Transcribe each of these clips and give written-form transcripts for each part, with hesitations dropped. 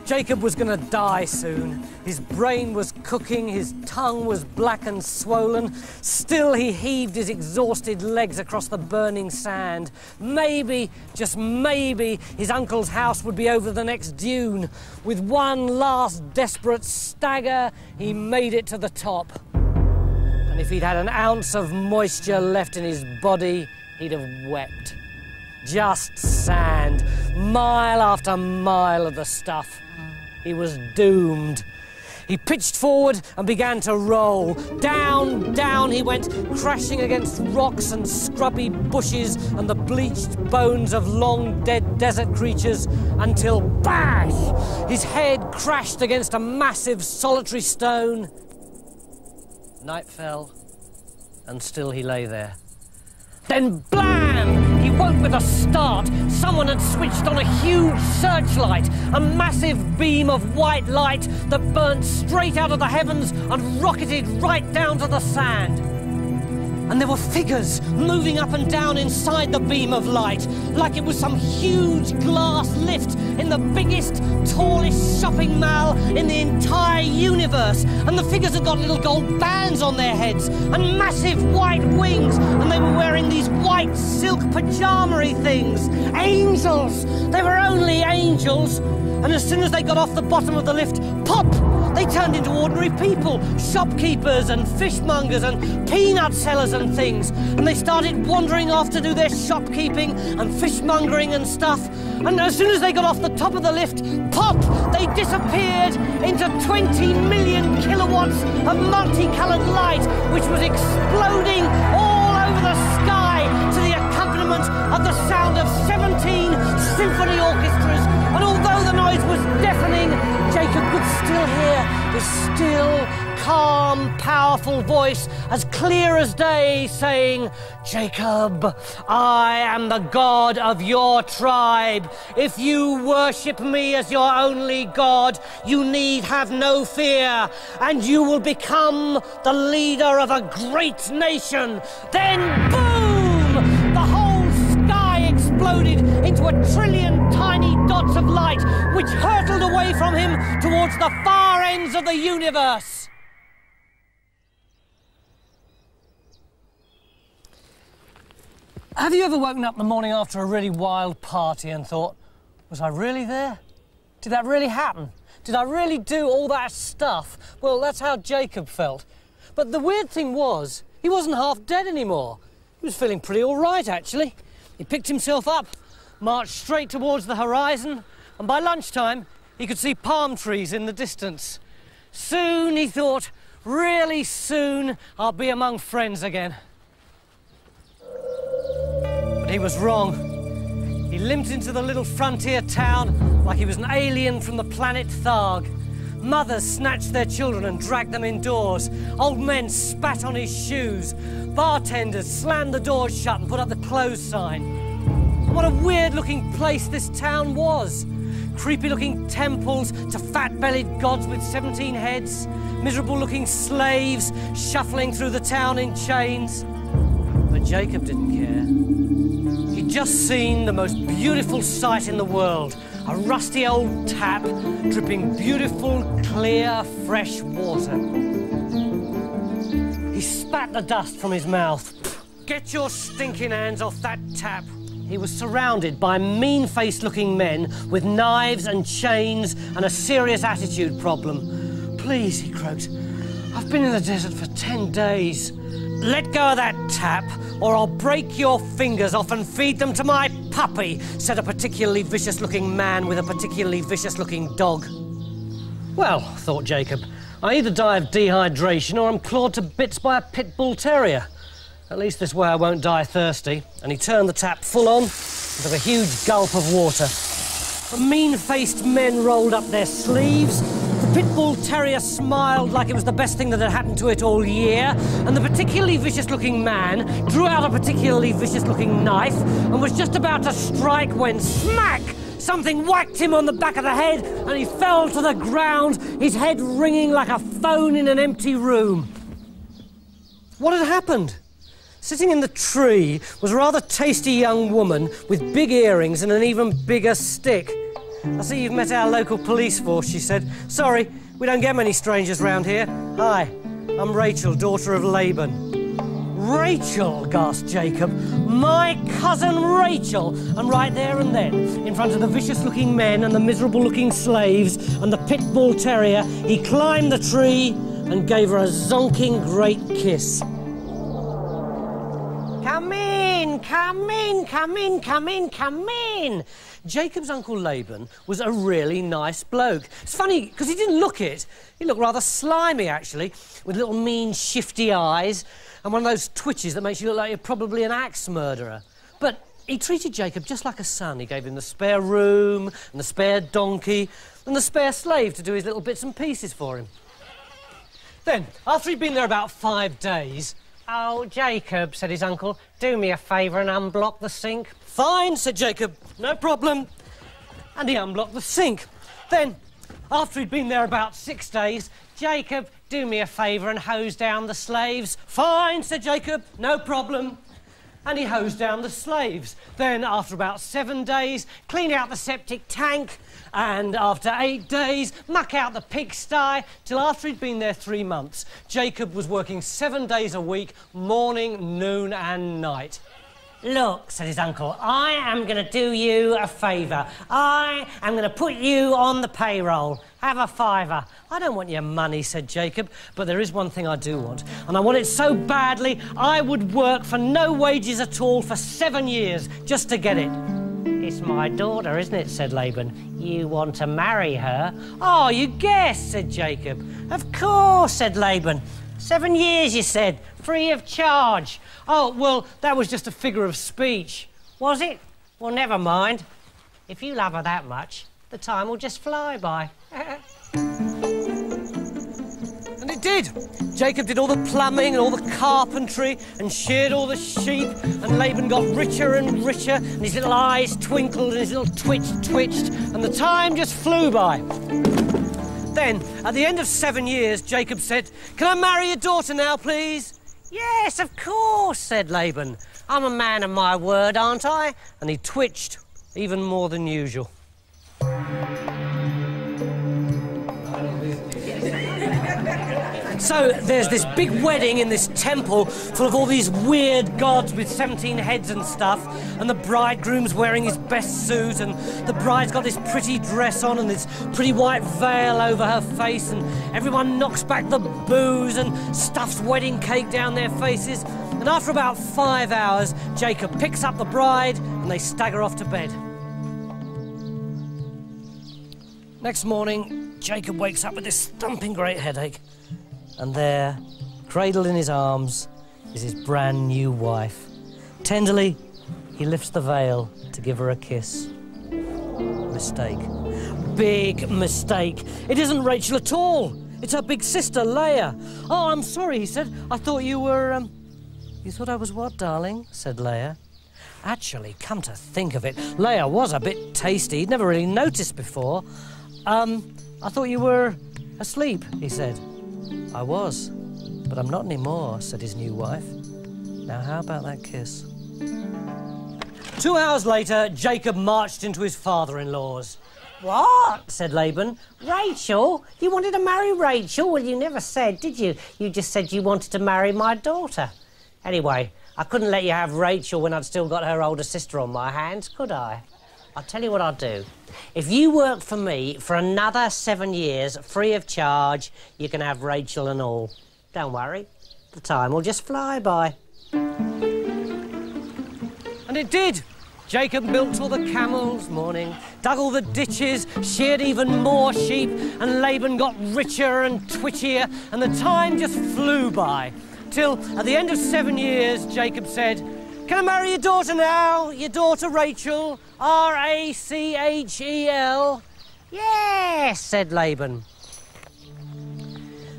Jacob was going to die soon. His brain was cooking, his tongue was black and swollen. Still, he heaved his exhausted legs across the burning sand. Maybe, just maybe, his uncle's house would be over the next dune. With one last desperate stagger, he made it to the top. And if he'd had an ounce of moisture left in his body, he'd have wept. Just sand, mile after mile of the stuff. He was doomed. He pitched forward and began to roll. Down, down he went, crashing against rocks and scrubby bushes and the bleached bones of long-dead desert creatures, until, bash! His head crashed against a massive solitary stone. Night fell, and still he lay there. Then, blam! He woke with a start. Someone had switched on a huge searchlight, a massive beam of white light that burnt straight out of the heavens and rocketed right down to the sand. And there were figures moving up and down inside the beam of light, like it was some huge glass lift in the biggest, tallest shopping mall in the entire universe. And the figures had got little gold bands on their heads and massive white wings, and they were wearing these white silk pajama-y things. Angels! They were only angels. And as soon as they got off the bottom of the lift, pop! They turned into ordinary people, shopkeepers and fishmongers and peanut sellers and things. And they started wandering off to do their shopkeeping and fishmongering and stuff. And as soon as they got off the top of the lift, pop! They disappeared into 20 million kilowatts of multicoloured light, which was exploding all over the sky to the accompaniment of the sound of 17 symphony orchestras. And although the noise was deafening, Jacob could still hear his still, calm, powerful voice, as clear as day, saying, "Jacob, I am the God of your tribe. If you worship me as your only God, you need have no fear, and you will become the leader of a great nation." Then, boom! The whole sky exploded into a trillion tiny dots of light, which hurtled away from him towards the far ends of the universe. Have you ever woken up in the morning after a really wild party and thought, was I really there? Did that really happen? Did I really do all that stuff? Well, that's how Jacob felt. But the weird thing was, he wasn't half dead anymore. He was feeling pretty all right, actually. He picked himself up, marched straight towards the horizon, and by lunchtime, he could see palm trees in the distance. Soon, he thought, really soon, I'll be among friends again. But he was wrong. He limped into the little frontier town like he was an alien from the planet Tharg. Mothers snatched their children and dragged them indoors. Old men spat on his shoes. Bartenders slammed the doors shut and put up the close sign. What a weird-looking place this town was. Creepy-looking temples to fat-bellied gods with 17 heads. Miserable-looking slaves shuffling through the town in chains. But Jacob didn't care. He'd just seen the most beautiful sight in the world. A rusty old tap dripping beautiful, clear, fresh water. He spat the dust from his mouth. "Get your stinking hands off that tap." He was surrounded by mean-faced looking men with knives and chains and a serious attitude problem. "Please," he croaked, "I've been in the desert for 10 days. Let go of that tap, or I'll break your fingers off and feed them to my puppy," said a particularly vicious-looking man with a particularly vicious-looking dog. Well, thought Jacob, I either die of dehydration or I'm clawed to bits by a pit bull terrier. At least this way I won't die thirsty. And he turned the tap full on and took a huge gulp of water. The mean-faced men rolled up their sleeves. The pit bull terrier smiled like it was the best thing that had happened to it all year, and the particularly vicious-looking man drew out a particularly vicious-looking knife and was just about to strike when, smack! Something whacked him on the back of the head and he fell to the ground, his head ringing like a phone in an empty room. What had happened? Sitting in the tree was a rather tasty young woman with big earrings and an even bigger stick. I see you've met our local police force, she said. Sorry, we don't get many strangers round here. Hi, I'm Rachel, daughter of Laban. Rachel, gasped Jacob. My cousin Rachel! And right there and then, in front of the vicious-looking men and the miserable-looking slaves and the pit bull terrier, he climbed the tree and gave her a zonking great kiss. Come in, come in, come in, come in, come in. Jacob's Uncle Laban was a really nice bloke. It's funny, because he didn't look it. He looked rather slimy, actually, with little mean, shifty eyes and one of those twitches that makes you look like you're probably an axe murderer. But he treated Jacob just like a son. He gave him the spare room and the spare donkey and the spare slave to do his little bits and pieces for him. Then, after he'd been there about 5 days... Oh, Jacob, said his uncle, do me a favour and unblock the sink. Fine, said Jacob, no problem. And he unblocked the sink. Then, after he'd been there about 6 days, Jacob, do me a favour and hose down the slaves. Fine, said Jacob, no problem. And he hosed down the slaves. Then, after about 7 days, clean out the septic tank. And after 8 days, muck out the pigsty, till after he'd been there 3 months. Jacob was working 7 days a week, morning, noon and night. Look, said his uncle, I am going to do you a favour. I am going to put you on the payroll. Have a fiver. I don't want your money, said Jacob, but there is one thing I do want, and I want it so badly I would work for no wages at all for 7 years just to get it. It's my daughter, isn't it, said Laban. You want to marry her? Oh, you guessed, said Jacob. Of course, said Laban. 7 years, you said, free of charge. Oh, well, that was just a figure of speech. Was it? Well, never mind. If you love her that much, the time will just fly by. And it did. Jacob did all the plumbing and all the carpentry and sheared all the sheep, and Laban got richer and richer, and his little eyes twinkled and his little twitched, and the time just flew by. Then, at the end of 7 years, Jacob said, "Can I marry your daughter now, please?" "Yes, of course," said Laban. "I'm a man of my word, aren't I?" And he twitched even more than usual. So there's this big wedding in this temple full of all these weird gods with 17 heads and stuff, and the bridegroom's wearing his best suit, and the bride's got this pretty dress on and this pretty white veil over her face, and everyone knocks back the booze and stuffs wedding cake down their faces. And after about 5 hours, Jacob picks up the bride and they stagger off to bed. Next morning, Jacob wakes up with this thumping great headache. And there, cradled in his arms, is his brand new wife. Tenderly, he lifts the veil to give her a kiss. Mistake. Big mistake. It isn't Rachel at all. It's her big sister, Leah. "Oh, I'm sorry," he said. "I thought you were, You thought I was what, darling?" said Leah. Actually, come to think of it, Leah was a bit tasty. He'd never really noticed before. I thought you were asleep," he said. "I was, but I'm not anymore," said his new wife. "Now, how about that kiss?" 2 hours later, Jacob marched into his father-in-law's. "What?" said Laban. "Rachel? You wanted to marry Rachel? Well, you never said, did you? You just said you wanted to marry my daughter. Anyway, I couldn't let you have Rachel when I'd still got her older sister on my hands, could I? I'll tell you what I'll do. If you work for me for another 7 years, free of charge, you can have Rachel and all. Don't worry, the time will just fly by." And it did. Jacob milked all the camels, morning, dug all the ditches, sheared even more sheep, and Laban got richer and twitchier, and the time just flew by. Till, at the end of 7 years, Jacob said, "Can I marry your daughter now? Your daughter Rachel? Rachel?" "Yes," said Laban.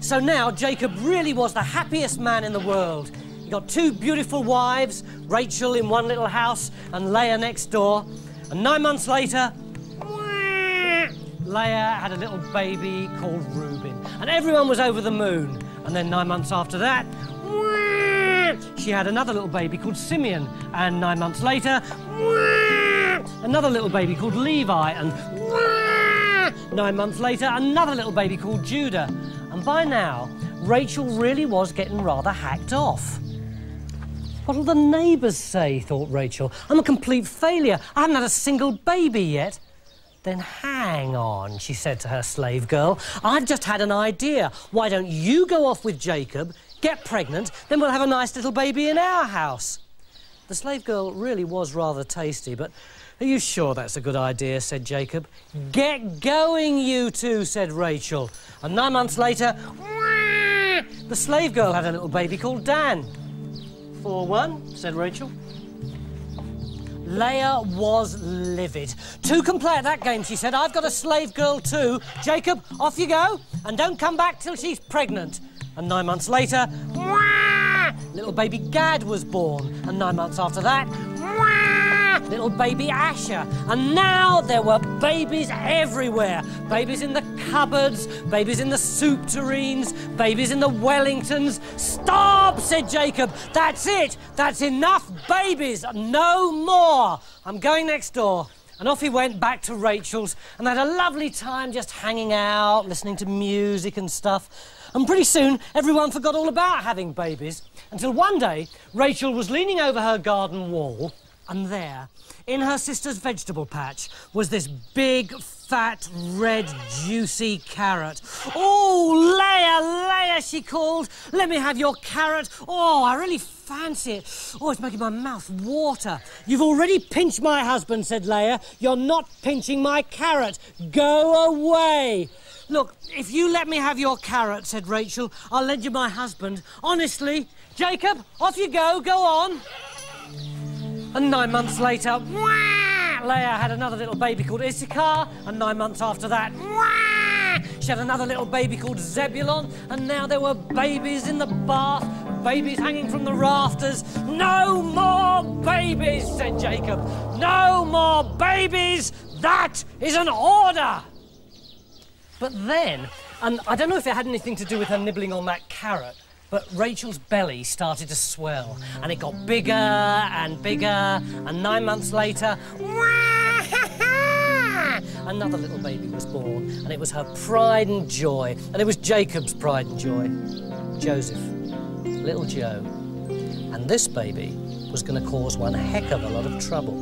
So now Jacob really was the happiest man in the world. He got 2 beautiful wives, Rachel in one little house and Leah next door. And 9 months later, Leah had a little baby called Reuben. And everyone was over the moon. And then 9 months after that, she had another little baby called Simeon. And 9 months later, another little baby called Levi. And 9 months later, another little baby called Judah. And by now, Rachel really was getting rather hacked off. What'll the neighbours say, thought Rachel. I'm a complete failure. I haven't had a single baby yet. Then hang on, she said to her slave girl. I've just had an idea. Why don't you go off with Jacob, get pregnant, then we'll have a nice little baby in our house. The slave girl really was rather tasty, but are you sure that's a good idea, said Jacob. Get going, you two, said Rachel. And 9 months later, the slave girl had a little baby called Dan. 4-1, said Rachel. Leah was livid. Two can play at that game, she said. I've got a slave girl too. Jacob, off you go, and don't come back till she's pregnant. And 9 months later, little baby Gad was born. And 9 months after that, little baby Asher. And now there were babies everywhere. Babies in the cupboards, babies in the soup tureens, babies in the Wellingtons. Stop, said Jacob. That's it. That's enough babies. No more. I'm going next door. And off he went back to Rachel's, and they had a lovely time just hanging out, listening to music and stuff. And pretty soon, everyone forgot all about having babies, until one day, Rachel was leaning over her garden wall, and there, in her sister's vegetable patch, was this big, fat, red, juicy carrot. Oh, Leah, she called. Let me have your carrot. Oh, I really fancy it. Oh, it's making my mouth water. You've already pinched my husband, said Leah. You're not pinching my carrot. Go away. Look, if you let me have your carrot, said Rachel, I'll lend you my husband. Honestly. Jacob, off you go. Go on. And 9 months later, Leah had another little baby called Issachar, and 9 months after that, she had another little baby called Zebulon, and now there were babies in the bath, babies hanging from the rafters. No more babies, said Jacob. No more babies. That is an order. But then, and I don't know if it had anything to do with her nibbling on that carrot, but Rachel's belly started to swell, and it got bigger and bigger, and 9 months later, another little baby was born, and it was her pride and joy, and it was Jacob's pride and joy. Joseph, little Joe. And this baby was going to cause one heck of a lot of trouble.